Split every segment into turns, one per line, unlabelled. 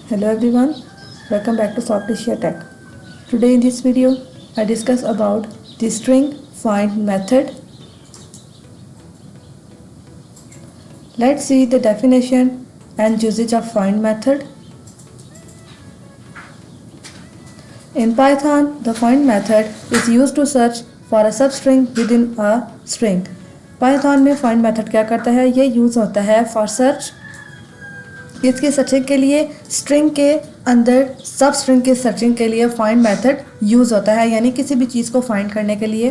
Hello everyone, welcome back to Softishia Tech. Today in this video, I discuss about the string find method. Let's see the definition and usage of find method. In Python, the find method is used to search for a substring within a string. Python में find method क्या करता है? ये use होता है for search इसकी searching के लिए, स्ट्रिंग के अंदर सब स्ट्रिंग की सर्चिंग के लिए फाइंड मेथड यूज़ होता है, यानी किसी भी चीज़ को फाइंड करने के लिए।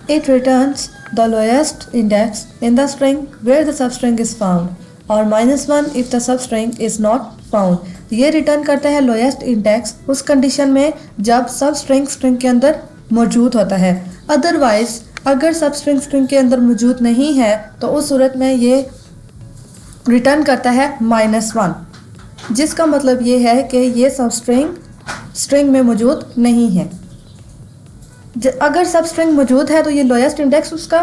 It returns the lowest index in the string where the substring is found और -1 if the substring is not found। ये रिटर्न करता है लोएस्ट इंडेक्स उस कंडीशन में जब सब स्ट्रिंग के अंदर मौजूद होता है। अदरवाइज अगर सब स्ट्रिंग के अंदर मौजूद नहीं है तो उस सूरत में ये रिटर्न करता है -1, जिसका मतलब ये है कि ये सब स्ट्रिंग में मौजूद नहीं है। अगर सब स्ट्रिंग मौजूद है तो ये लोएस्ट इंडेक्स उसका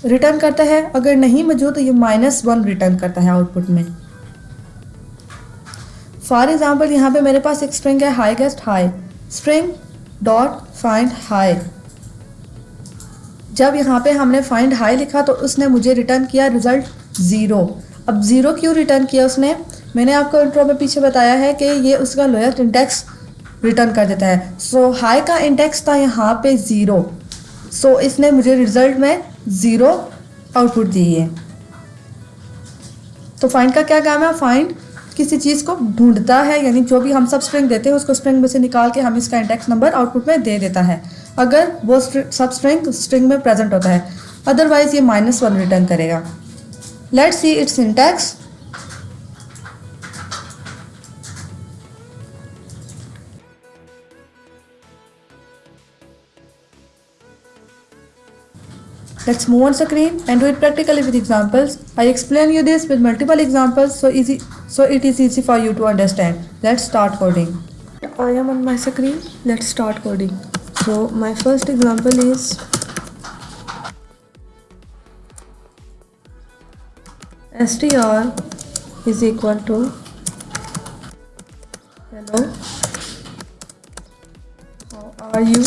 रिटर्न करता है, अगर नहीं मौजूद तो ये -1 रिटर्न करता है आउटपुट में। फॉर एग्जाम्पल यहाँ पे मेरे पास एक स्ट्रिंग है high guest high, string dot find high. जब यहाँ पे हमने फाइंड हाई लिखा तो उसने मुझे रिटर्न किया रिजल्ट 0। अब 0 क्यों रिटर्न किया उसने? मैंने आपको इंट्रो में पीछे बताया है कि ये उसका लोएस्ट इंडेक्स रिटर्न कर देता है। सो हाई का इंडेक्स था यहाँ पे 0, सो इसने मुझे रिजल्ट में 0 आउटपुट दी है। तो फाइंड का क्या काम है? फाइंड किसी चीज़ को ढूंढता है, यानी जो भी हम सब स्ट्रिंग देते हैं उसको स्ट्रिंग में से निकाल के हम इसका इंडेक्स नंबर आउटपुट में दे देता है, अगर वो सब स्ट्रिंग में प्रेजेंट होता है। अदरवाइज ये -1 रिटर्न करेगा। Let's see it's syntax. Let's move on screen and do it practically with examples. I explain you this with multiple examples so it is easy for you to understand. Let's start coding. I am on my screen. Let's start coding. So my first example is str is equal to hello, how are you?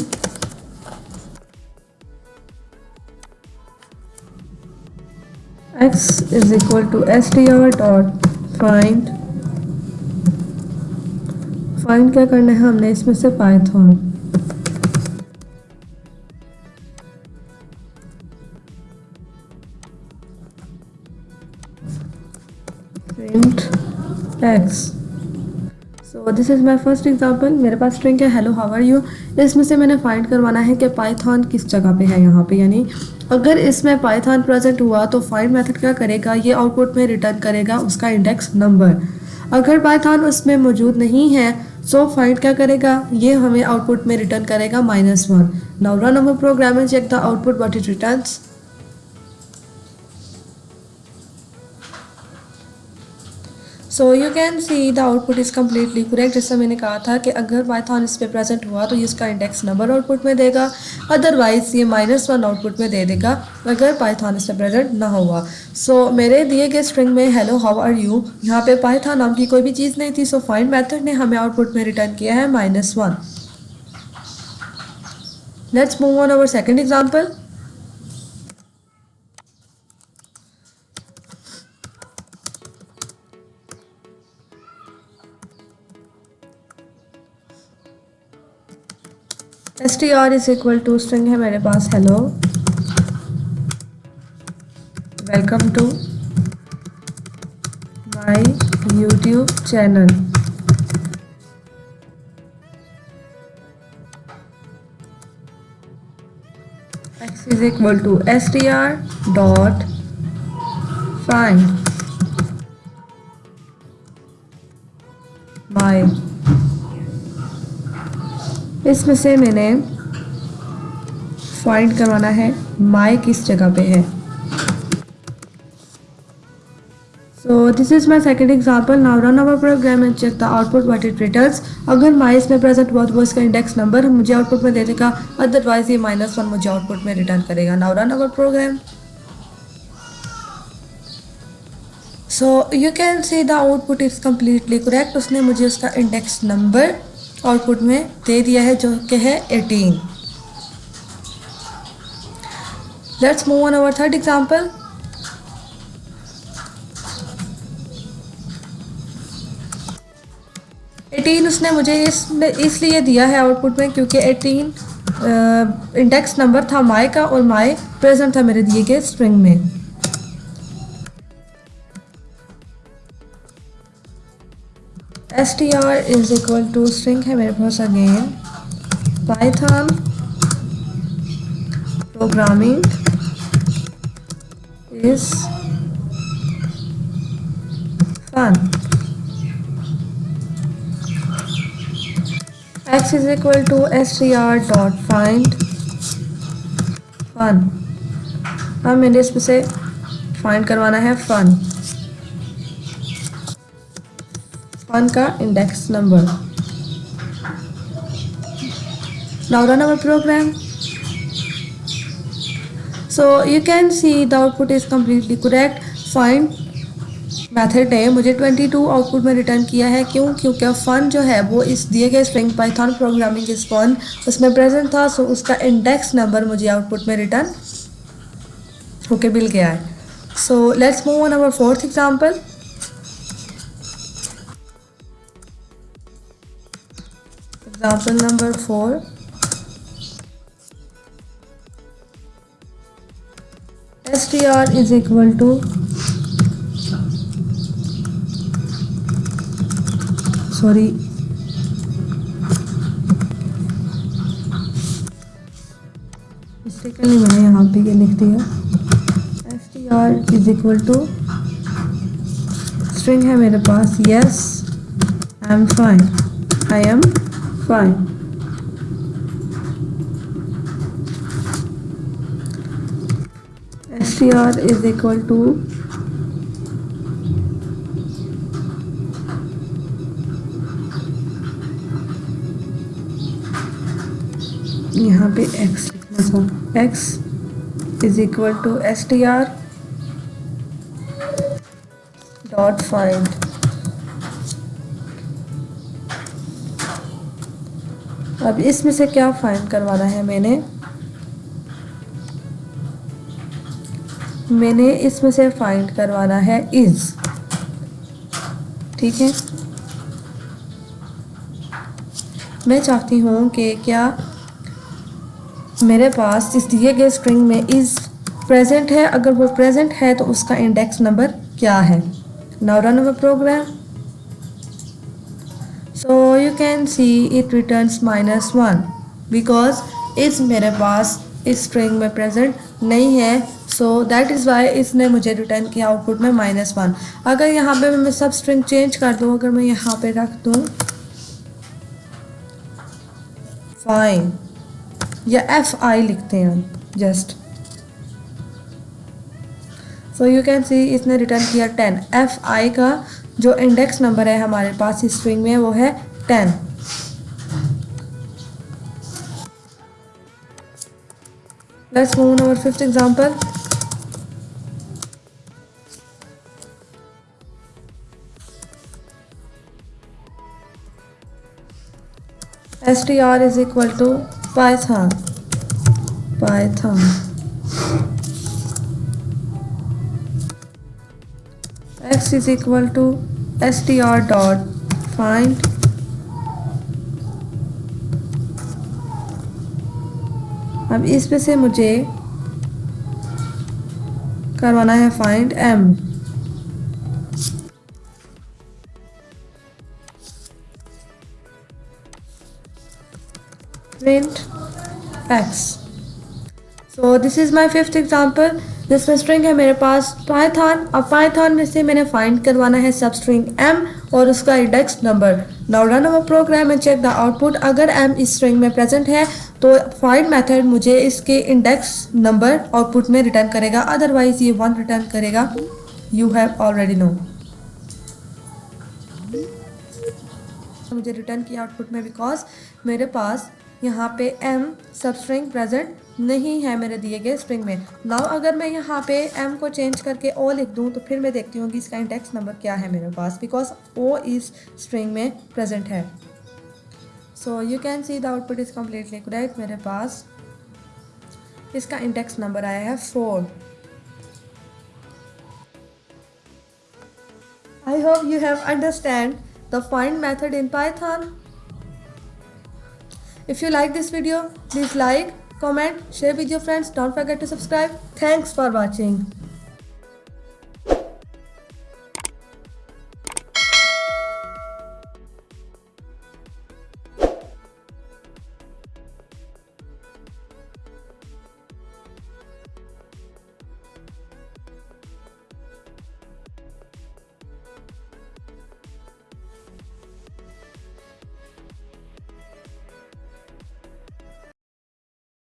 X is equal to str dot find क्या करना है हमने इसमें से? Python. Print x। So this is my first example. मेरे पास string है hello how are you. इसमें से मैंने फाइंड करवाना है कि पाइथन किस जगह पे है यहाँ पे, यानी अगर इसमें पाइथन प्रेजेंट हुआ तो फाइंड मेथड क्या करेगा? ये आउटपुट में रिटर्न करेगा उसका इंडेक्स नंबर। अगर पाइथन उसमें मौजूद नहीं है सो फाइंड क्या करेगा? ये हमें आउटपुट में रिटर्न करेगा -1। Now run our program and check the output what it returns. So you can see the output is completely correct. जैसा मैंने कहा था कि अगर पाइथन इस पर प्रेजेंट हुआ तो ये इसका इंडेक्स नंबर आउटपुट में देगा, अदरवाइज ये -1 आउटपुट में दे देगा अगर पाइथन इस पर प्रेजेंट ना हुआ। सो मेरे दिए गए स्ट्रिंग में हेलो हाउ आर यू, यहाँ पे पाइथन नाम की कोई भी चीज़ नहीं थी, सो फाइंड मेथड ने हमें आउटपुट में रिटर्न किया है -1। Let's move on our second example. str is equal to string है मेरे पास hello, welcome to my YouTube channel. x is equal to str dot find my. इसमें से मैंने फाइंड करवाना है माई किस जगह पे है। So this is my second example. Now run our program and check the output what it returns. अगर माइस में प्रेजेंट हुआ तो वो इसका इंडेक्स नंबर मुझे आउटपुट में दे देगा, अदरवाइज ये -1 मुझे आउटपुट में रिटर्न करेगा. Now run our program. So you can see the output is completely correct. उसने मुझे उसका इंडेक्स नंबर आउटपुट में दे दिया है जो कि है 18. Let's move on our third example. उसने मुझे इसलिए दिया है आउटपुट में क्योंकि 18 इंडेक्स नंबर था माई का और माई प्रेजेंट था मेरे दिए गए स्ट्रिंग में. str is equal to string है मेरे पास again Python programming is fun. x is equal to str dot find fun. अब मैंने इसमें से फाइंड करवाना है फन का index number. Now run our program. So you can see the output is completely correct. Find method ने मुझे 22 output में रिटर्न किया है. क्यों? क्योंकि फन जो है वो इस दिए गए string Python programming is fun उसमें प्रेजेंट था. सो उसका इंडेक्स नंबर मुझे आउटपुट में रिटर्न होके मिल गया है. So let's move on our fourth example. Example number 4. str is equal to sorry mistakenly मैंने यहाँ पे ये लिख दिया. str is equal to string है मेरे पास yes I am fine. I am fine. str is equal to यहाँ पे x लिखना था. x is equal to str dot find. अब इसमें से क्या फाइंड करवाना है मैंने इसमें से फाइंड करवाना है इज. ठीक है. मैं चाहती हूँ कि क्या मेरे पास इस दिए गए स्ट्रिंग में इज प्रेजेंट है. अगर वो प्रेजेंट है तो उसका इंडेक्स नंबर क्या है. Now run our program. So you can see it returns -1 because is मेरे पास इस स्ट्रिंग में प्रेजेंट नहीं है. सो दैट इज़ वाई इसने मुझे रिटर्न किया आउटपुट में -1. अगर यहाँ पे मैं सब स्ट्रिंग चेंज कर दूँ, अगर मैं यहाँ पे रख दूँ फाइन या fi लिखते हैं जस्ट. सो यू कैन सी इसने रिटर्न किया 10. fi का जो इंडेक्स नंबर है हमारे पास इस स्ट्रिंग में वो है 10. Let's move on our fifth example. str is equal to python x is equal to str dot find अब इसमें से मुझे करवाना है find m. print x. so this is my fifth example. जिसमें स्ट्रिंग है मेरे पास पाइथन. अब पाइथन में से मैंने फाइंड करवाना है सब स्ट्रिंग m और उसका index number. Now run our program and check the output. अगर m इस स्ट्रिंग में प्रेजेंट है तो फाइंड मेथड मुझे इसके इंडेक्स नंबर आउटपुट में रिटर्न करेगा, अदरवाइज ये 1 रिटर्न करेगा. You have already know. मुझे रिटर्न किया आउटपुट में, बिकॉज मेरे पास यहाँ पे m सब स्ट्रिंग प्रेजेंट नहीं है मेरे दिए गए स्ट्रिंग में। नाउ अगर मैं यहाँ पे m को चेंज करके o लिख दूँ तो फिर मैं देखती हूँ कि इसका इंडेक्स नंबर क्या है मेरे पास, बिकॉज o इस स्ट्रिंग में प्रेजेंट है। सो you can see the output is completely correct. मेरे पास इसका इंडेक्स नंबर आया है 4। I hope you have understand the find method in Python. If you like this video, please like, comment, share with your friends. Don't forget to subscribe. Thanks for watching.